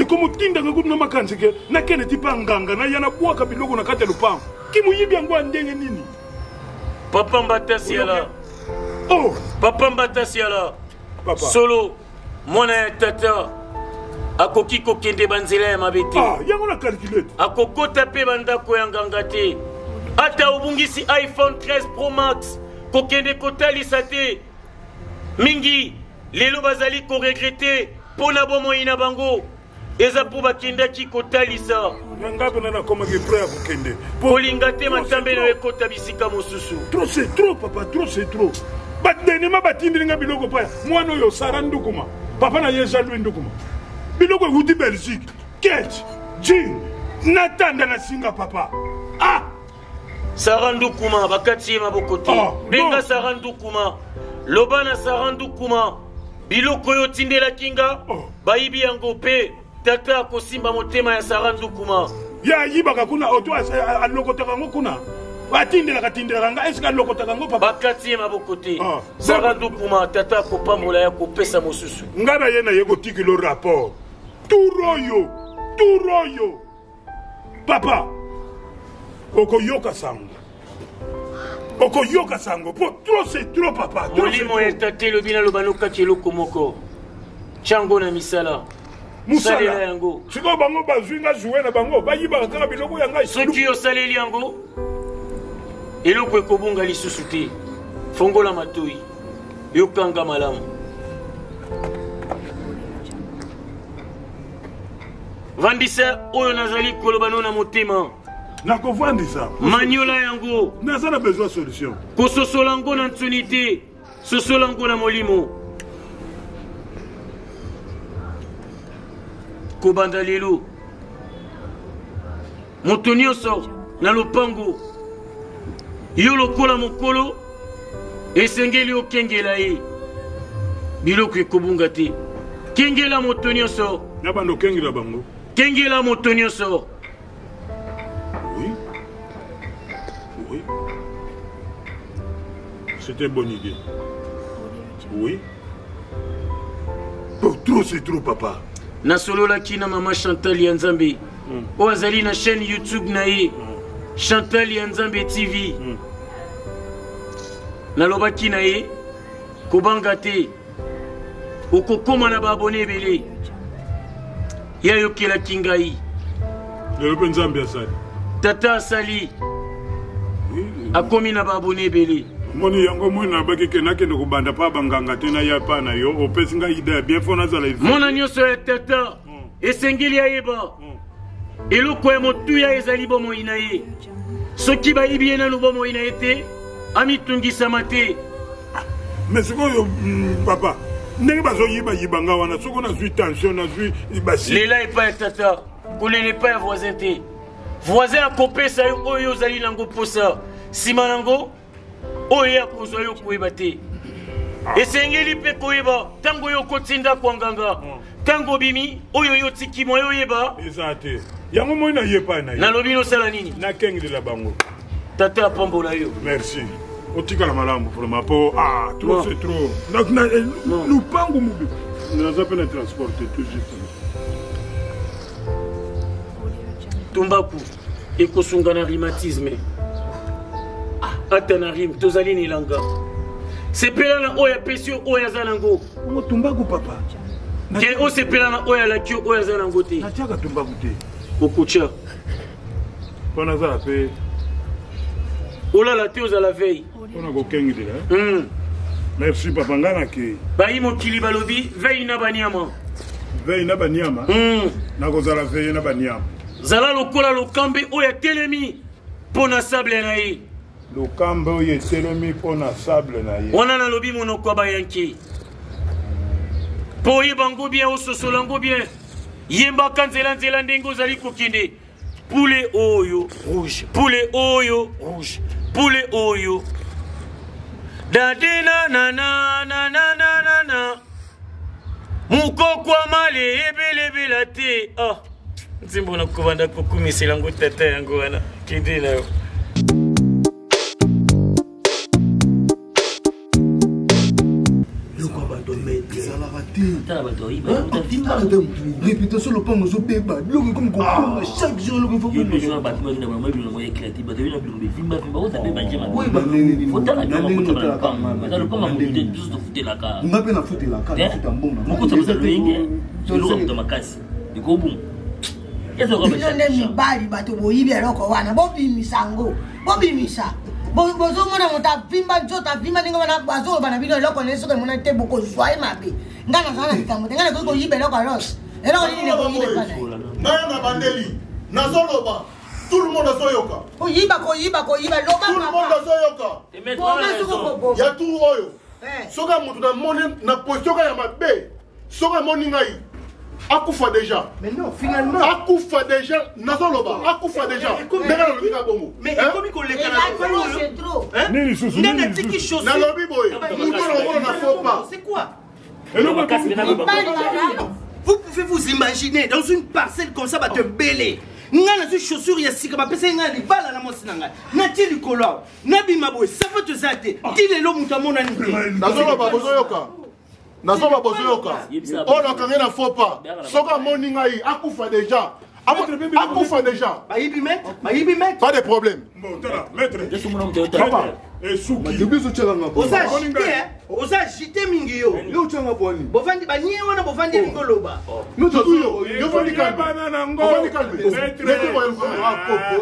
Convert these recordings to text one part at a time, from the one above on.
comme tinda ko na makanzi ke na kene tipanganga na yana bwaka biloko na kati ya lupango kimuyibi yango ndenge nini papa mbatasi ala oh papa mbatasi ala papa solo mona tata akoki kokende banzela ya mabete yango na calculate akokota pe bandako ya nganga te ata obungisi iPhone 13 Pro Max kokende kotalisa te mingi lelo bazali ko regretter pona bomo ina bango eza po bakendaki kotalisa ngabe na koma ke prêt à kokende polinga te matambe na ekota bisika mosusu trop c'est trop papa trop c'est trop badenema batindilinga biloko pa mwana oyo sara ndukuma papa na ye jaloux ndukuma biloko wuti Belgique ketch jean natanda na singa papa Sarandukuma bakati maboko te benga Sarandukuma lobana Sarandukuma biloko yo tindela kinga bayibi yango pe tata kosimba motema ya Sarandukuma ya yibaka kuna oto alokotaka ngo kuna batindela katindela nga eska alokotaka ngo papa bakati maboko te Sarandukuma tata kopambola ya kopesa mosusu ngana yena yeko tikilo rapport turoyo papa okoyoka sango po trop c'est trop papa molimo etate lobina lobanoka keloko moko chango na misala musala yango siko bango bazwinga jouer na bango bayibaka kaka biloko yanga soki osaleli yango eloko ekobunga lisusu te fongola matoi yokanga malamu vandisa oyo nazali kolobano na motema nakovandisa maniola yango naza na besoin solution kososola yango na nsoni te sosola yango na molimo kobanda lelo moto nyonso na lopango yo lokola mokolo esengeli okengela ye biloko ekobunga te kengela moto nyonso na bando kengela bango kengela moto nyonso oui c'était une bonne idée oui trop c'est trop papa nasololaki na mama Chantal ya Nzambe oyo azali na chaîne YouTube na ye Chantal ya Nzambe TV nalobaki na ye kobanga te okokoma na baabone ebele yayokelaki ngai lelo mpe Nzambe asali tata asali akomi na baabone ebele moni yango moi nabaki ke nakende kobanda pa banganga te na ya pa na yo opesi ngai idea bien fo nazala mona nyonso ya tata esengeli ayeba eloko ya motuya ezali bomoi na ye soki bayibi ye nanu bomoi na ye te amitungisama te mais sikoyo papa ndenge bazoyibayiba nga wana soko nazwi tension nazwi basi lela epai ya tata kolele epai ya voisin te voisin akopesa yo oyo ozali nango posa nsima nango oyo akozwa yo koyeba te esengeli mpe koyeba ntango yo kotinda kwa nganga ntango obimi oyo yo tikimo yo oyeba eza te yango moi na ye pa na ye nalobi nosala nini nakengelela bango tata apambola yo merci otikala malamu vraiment po trop c'est trop donc lupango mobi naza mpe na transporte tout juste tumbaku ekosunga na rhumatisme ata na rime tozali nilanga sepela na oyo apesi yo oyo aza nango tumbaku papa ke osepela na oyo alaki yo oyo aza nango te natiaka tumbaku te okutya mpo nazala mpe olala te ozala veille mpona kokengelela merci papa ngai nakei bayi mokili balobi veille na banyama veille na banyama nakozala veille na banyama zala lokola lokambe oyo atelemi mpo na sable na ye lokambe oyo etelemi mpo na sable na ye wana nalobi monoko ya bayanki mpo oyeba ngo bien ososola ngo bien yembaka nzela ndenge ozali kokende pule oyo rouge pule oyo rouge pule oyo dadena na mukoko amale ebelebela te nzimbo na kovanda kokumisela yango tata yango wana kende na yo la raté. Réputation le pan aux opé ba. L'homme comme qu'on chaque jour le faut. Il besoin bâtiment de moi le moyen créatif. Bah devient le film ba on t'appelle manger ma. Oui bah faut dans la cam. Dans le pan on peut juste foutre la cam. On a peine à foutre la cam, c'est un bon. Mon côté ça le inge. C'est le de ma casse. Du coup bon. Est-ce que nde mibali bato boyibi eloko wana bobimisa ngo bobimisa bozomona moto avimba nzoto avimba ndenge wana bazoyoba na bino eloko nde soki emona te bokozwaye mabe nga nazala na likambo te nga nakoki koyiba eloko alos eloko nini nekoyiba epa na ye ngai na bandeli nazoloba tout le monde azoyoka koyiba loba tout le monde azoyoka ya tout oyo soki moto namoni na position ya mabe soki amoni ngai akufa déjà. Mais non, finalement. Akufa déjà. Nazoloba. Akufa déjà. Mais comme il est c'est trop. C'est quoi? Vous pouvez vous imaginer dans une parcelle comme ça, te bêler. Ngana zu chaussure ya sika ba pesa ngana libala na mosinanga. Na ti likolo. Na bimabo ça peut te zate. Ti lelo mutamona nite. Nazoloba bozoyoka. Nazoba bozoyoka. Oh la kangena faut pas. Soka moni ngai akufa déjà. Akufa déjà. Pas de problème. Bon, tala, maître. Papa. Et souki. Oza jité mingi yo. Yo tchanga boni. Bovandi ba nie wana bovandi ngoloba. Nous tous yo vandi kalme. Vandi kalme.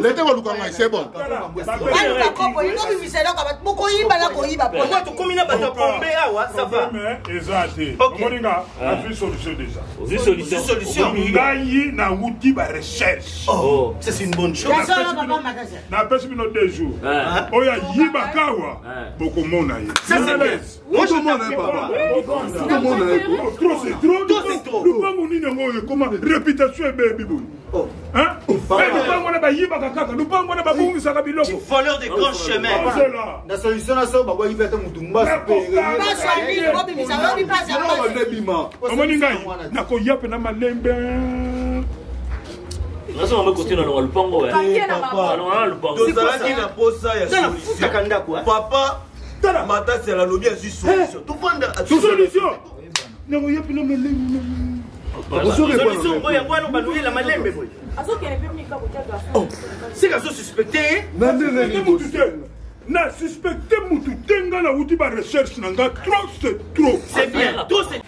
Lete wa lukanga c'est bon. Baluka kopo iko bimisa eloko bato bokoyiba na koyiba po. Pourquoi to komina bato pombe awa ça va. Ezate. Moninga, a vu solution déjà. Solution. Ngai na wuti ba recherche. Oh, c'est une bonne chose. Na pesi bino 2 jours. Oya yiba kawa. Boko mona ye. Ça c'est bête. Moi je m'en ai pas. Trop c'est trop. Le bango ni ngo comment réputation est bibo. Hein? Le bango na ba yiba kaka. Le bango na ba bungi saka biloko. Voleur de grands chemins. La solution là ça ba wa yibeta mutumba super. Omoni ngai nako yape na malembe. Nasi on va continuer dans le pango. Papa, Mata c'est la lobby à solution. Tout le solution. Nako yape na malembe. Solution boya bwana balouye la malembe boy. C'est que suspecté. Na suspecté mutu tenga na wuti ba recherche nanga trop c'est trop. C'est bien. Trop c'est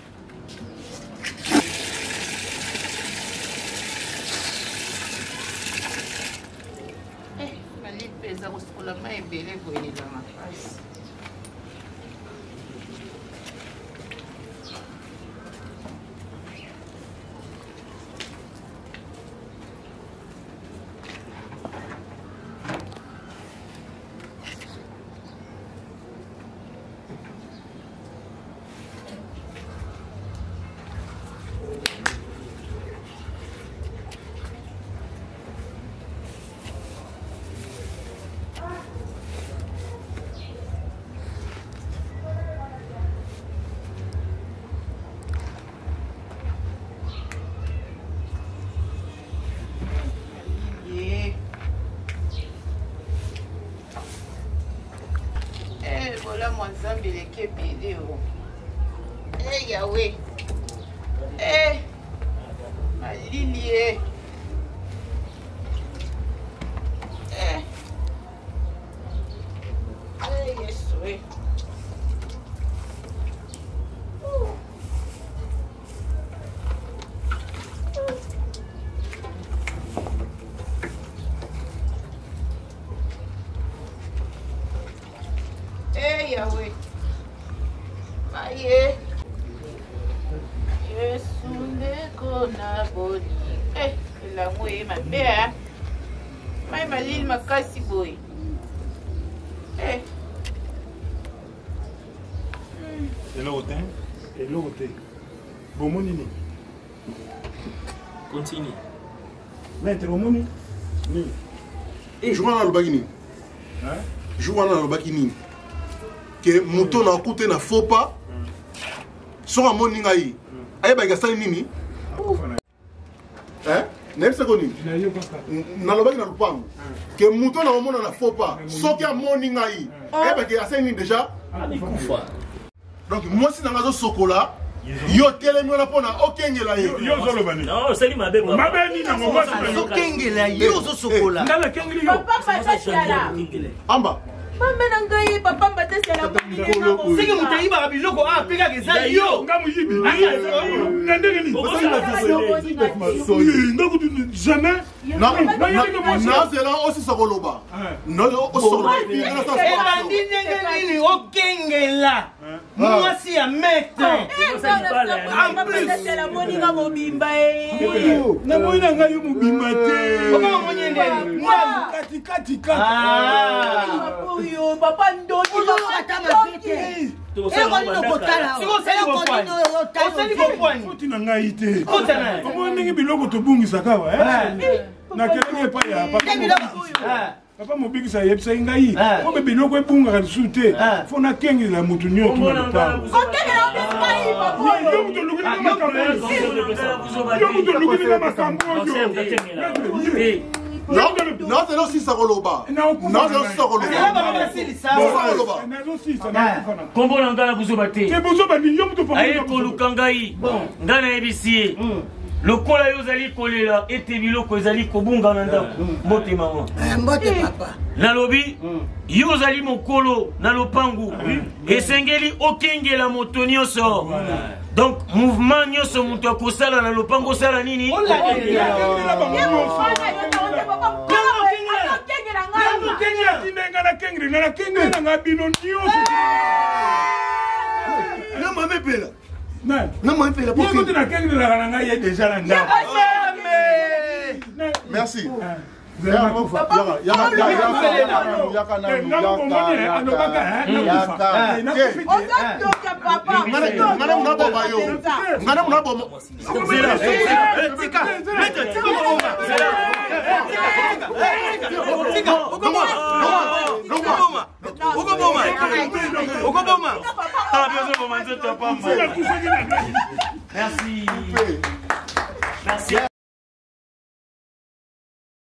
voilà mon Zambie les kébédé oh. Eh Yahweh. Eh ma Lily eh. Yes oui. Yahweh. Maye. Yesu ndeko na boni. La mouye ma mère. Maye malili makasi boy. Hello, bon monini. Continue. Maître Omoni. Ni. Joana Lobakini. Hein? Joana Lobakini. Que moto na koute na faux pas. Sora moni ngai. Ayeba gasali nini? Hein? Nem sekoni. Na lobaki na lupango. Que moto na omona na faux pas. Soki a moni ngai. Ayeba gasali nini déjà? Alikufa. Donc moi si na ngazo sokola Yo telemi wana pona okengela ye. Yo zoloba ni. Non, c'est lui mabe. Mabe ni na ngomba. Okengela yo zo sokola. Ngala kengeli yo. Papa patasiala. Amba. Mama nangai papa patasiala ko. Siki mutayi ba biloko a peka keza yo. Ngamu yibi. Nandenge ni. Ngaku jamais. Non, c'est là aussi Sakoloba. Non, aussi Sakoloba. Ebandi ndenge nini okengela. Mwasi ya maître. Patasiala moninga mobimba Na moina nga yo mobimba te. Comment monye ndeni? Kati. Oyo papa ndoni ozolokata mabete foti na ngai te omoi ndenge biloko tobungisaka wa na kelenge epai ya papa mobikisa ayebisaki ngai obe biloko ebungaka lisu te fo nakengela motu nyonso na lopango yo moto olukilinga makambo oyo Non, c'est aussi Sakoloba. Non, c'est aussi Sakoloba. Kombo na ngala buzobate. C'est buzobate yo moto pa. Aye koluka ngai. Ngana ebisie. Lokola yo zali kolela ete biloko ezali kobunga na ndako. Mbote mama. Mbote papa. Nalobi yo zali mokolo na lopangu. Esengeli okengela moto nyonso. Donc mouvement nyonso moto akosala na lopango sala nini? Merci. Merci.